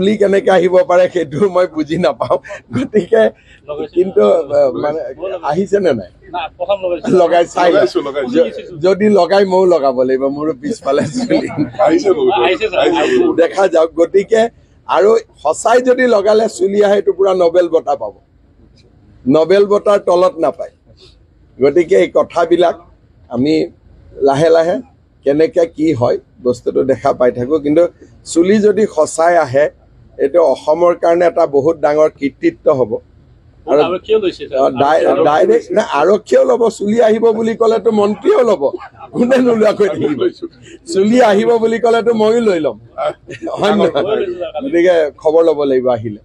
চুলি কেনেকে আহিব পাৰে সেইটো মই বুজি নাপাওঁ গতিকে কিন্তু মানে আহিছে নে নাই লগাই চাই যদি লগাই ময়ো লগাব লাগিব মোৰো পিছফালে চুলি দেখা যাওক গতিকে আৰু সঁচাই যদি লগালে চুলি আহে এইটো পুৰা নবেল বঁটা পাব নবেল বঁটাৰ তলত নাপায় গতিকে এই কথাবিলাক আমি লাহে লাহে কেনেকে কি হয় বস্তুটো দেখা পাই থাকো কিন্তু চুলি যদি সঁচাই আহে এইটো অসমৰ কাৰণে এটা বহুত ডাঙৰ কৃতিত্ব হ'ব ডাইৰেক্ট না আৰক্ষীয়েও ল'ব চুলি আহিব বুলি ক'লেতো মন্ত্ৰীয়েও ল'ব কোনে নোলোৱাকৈ থাকিব চুলি আহিব বুলি ক'লেতো ময়ো লৈ ল'ম হয় নহয় গতিকে খবৰ ল'ব লাগিব আহিলে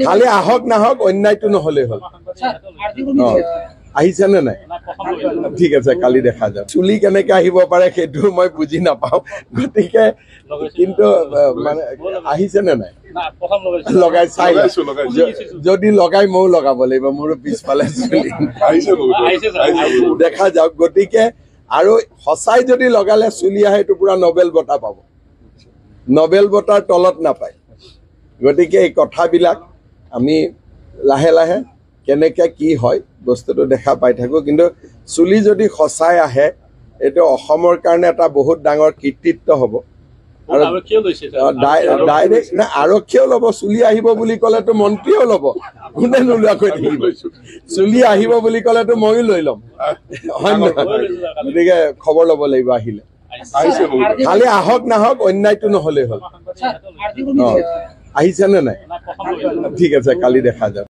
খালি আহক নাহক অন্যায়টো নহ'লেই হ'ল আহিছে নে নাই ঠিক আছে কালি দেখা যাওক চুলি কেনেকে আহিব পাৰে সেইটো মই বুজি নাপাওঁ গতিকে কিন্তু মানে আহিছে নে নাই লগাই চাই যদি লগাই ময়ো লগাব লাগিব মোৰো পিছফালে চুলি দেখা যাওক গতিকে আৰু সঁচাই যদি লগালে চুলি আহে এইটো পুৰা নবেল বঁটা পাব নবেল বঁটাৰ তলত নাপায় গতিকে এই কথাবিলাক আমি লাহে লাহে কেনেকে কি হয় বস্তুটো দেখা পাই থাকো কিন্তু চুলি যদি সঁচাই আহে এইটো অসমৰ কাৰণে এটা বহুত ডাঙৰ কৃতিত্ব হ'ব ডাইৰেক্ট না আৰক্ষীয়েও ল'ব চুলি আহিব বুলি ক'লেতো মন্ত্ৰীয়েও ল'ব কোনে নোলোৱাকৈ থাকিব চুলি আহিব বুলি ক'লেতো ময়ো লৈ ল'ম হয় নহয় গতিকে খবৰ ল'ব লাগিব আহিলে খালি আহক নাহক অন্যায়টো নহ'লেই হ'ল আহিছে নে নাই ঠিক আছে কালি দেখা যাওক